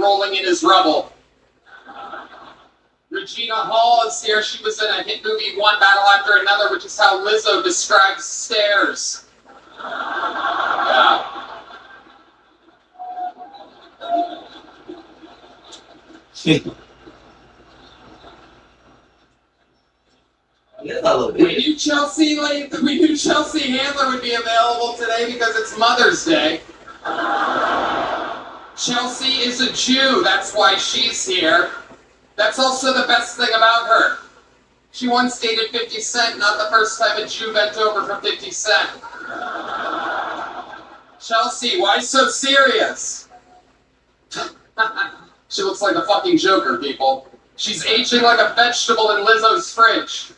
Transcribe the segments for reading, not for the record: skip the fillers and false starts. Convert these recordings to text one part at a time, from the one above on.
rolling in his rubble. Regina Hall is here. She was in a hit movie, One Battle After Another, which is how Lizzo describes stairs. Yeah. We knew Chelsea Handler would be available today because it's Mother's Day. Chelsea is a Jew, that's why she's here. That's also the best thing about her. She once dated 50 Cent, not the first time a Jew bent over for 50 Cent. Chelsea, why so serious? She looks like a fucking Joker, people. She's aging like a vegetable in Lizzo's fridge.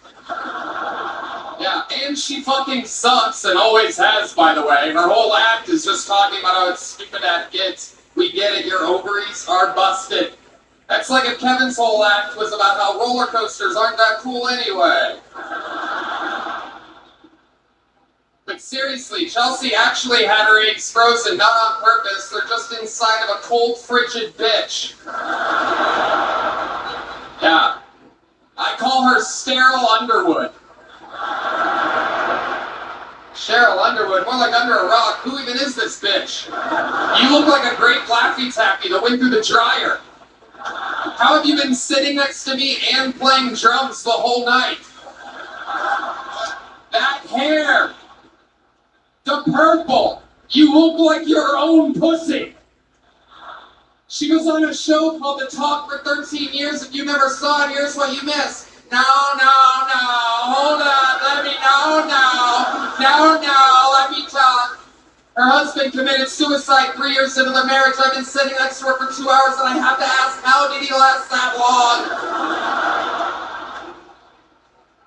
Yeah, and she fucking sucks, and always has, by the way. Her whole act is just talking about how stupid that gets. We get it, your ovaries are busted. That's like if Kevin's whole act was about how roller coasters aren't that cool anyway. But seriously, Chelsea actually had her eggs frozen, not on purpose. They're just inside of a cold, frigid bitch. Yeah. I call her Sterile Underwood. Cheryl Underwood, more like under a rock. Who even is this bitch? You look like a great Laffy Taffy that went through the dryer. How have you been sitting next to me and playing drums the whole night? That hair! The purple! You look like your own pussy! She was on a show called The Talk for 13 years. If you never saw it, here's what you missed. No, hold on, let me let me talk. Her husband committed suicide 3 years into their marriage. I've been sitting next to her for 2 hours and I have to ask, how did he last that long?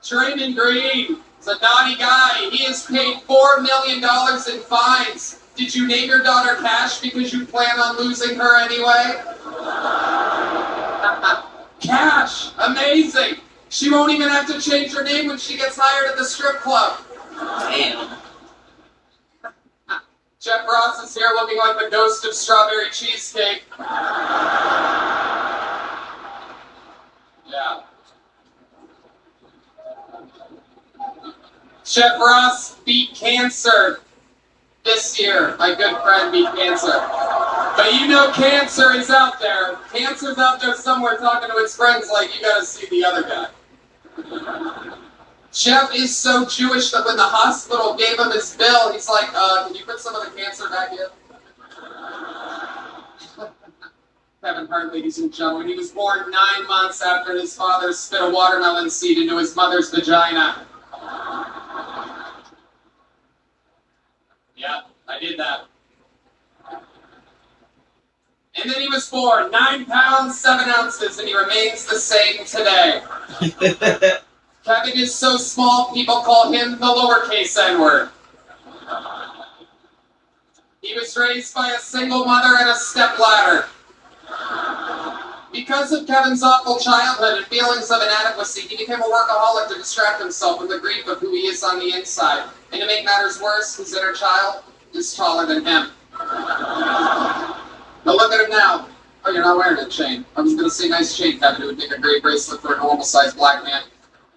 Draymond Green is a naughty guy. He has paid $4 million in fines. Did you name your daughter Cash because you plan on losing her anyway? Cash! Amazing! She won't even have to change her name when she gets hired at the strip club. Damn. Jeff Ross is here looking like the ghost of strawberry cheesecake. Yeah. Jeff Ross beat cancer this year. My good friend beat cancer. But you know cancer is out there. Cancer's out there somewhere talking to its friends like, you gotta see the other guy. Jeff is so Jewish that when the hospital gave him his bill, he's like, can you put some of the cancer back in? Kevin Hart, ladies and gentlemen, he was born 9 months after his father spit a watermelon seed into his mother's vagina. Yeah, I did that. And then he was born 9 pounds, 7 ounces, and he remains the same today. Kevin is so small, people call him the lowercase N-word. He was raised by a single mother and a stepladder. Because of Kevin's awful childhood and feelings of inadequacy, he became a workaholic to distract himself from the grief of who he is on the inside. And to make matters worse, his inner child is taller than him. But look at him now. Oh, you're not wearing a chain. I was going to say nice chain, Kevin. It would make a great bracelet for a normal-sized black man.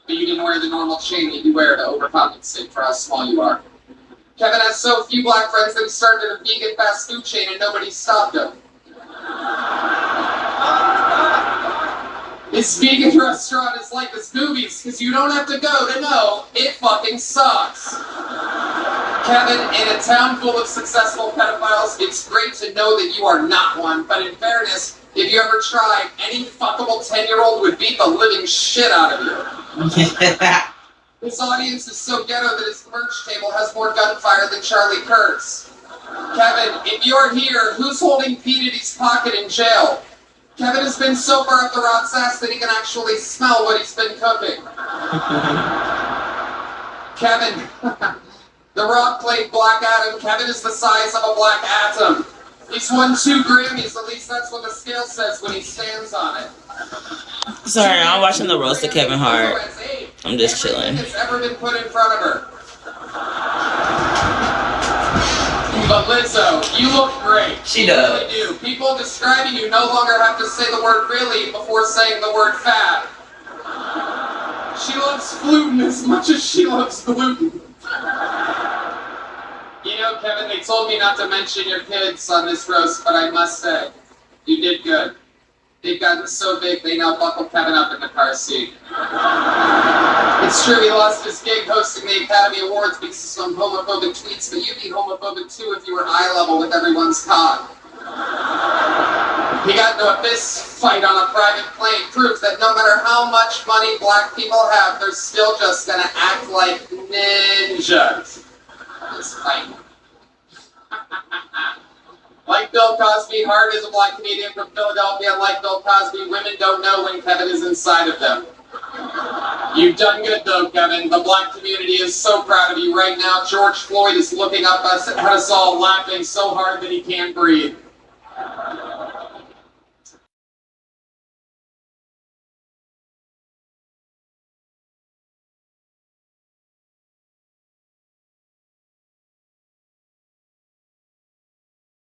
But you didn't wear the normal chain that you wear to overcompensate for how small you are. Kevin has so few black friends that he started a vegan fast food chain and nobody stopped him. His vegan restaurant is like his movies, because you don't have to go to know it fucking sucks. Kevin, in a town full of successful pedophiles, it's great to know that you are not one, but in fairness, if you ever tried, any fuckable 10-year-old would beat the living shit out of you. His audience is so ghetto that his merch table has more gunfire than Charlie Kurtz. Kevin, if you're here, who's holding P. Diddy's pocket in jail? Kevin has been so far up the Rock's ass that he can actually smell what he's been cooking. Kevin, The Rock played Black Adam. Kevin is the size of a black atom. He's won 2 Grammys, at least that's what the scale says when he stands on it. Sorry, I'm watching the roast of Kevin Hart. I'm just chilling. It's ever been put in front of her. But Lizzo, you look great. She You does. really do. People describing you no longer have to say the word really before saying the word fab. She loves gluten as much as she loves gluten. You know, Kevin, they told me not to mention your kids on this roast, but I must say, you did good. They've gotten so big, they now buckle Kevin up in the car seat. It's true he lost his gig hosting the Academy Awards because of some homophobic tweets, but you'd be homophobic too if you were eye level with everyone's cock. He got into a fist fight on a private plane, proof that no matter how much money black people have, they're still just gonna act like ninjas. This fight. Like Bill Cosby, Hart is a black comedian from Philadelphia, and like Bill Cosby, women don't know when Kevin is inside of them. You've done good though, Kevin. The black community is so proud of you right now. George Floyd is looking up at us all laughing so hard that he can't breathe.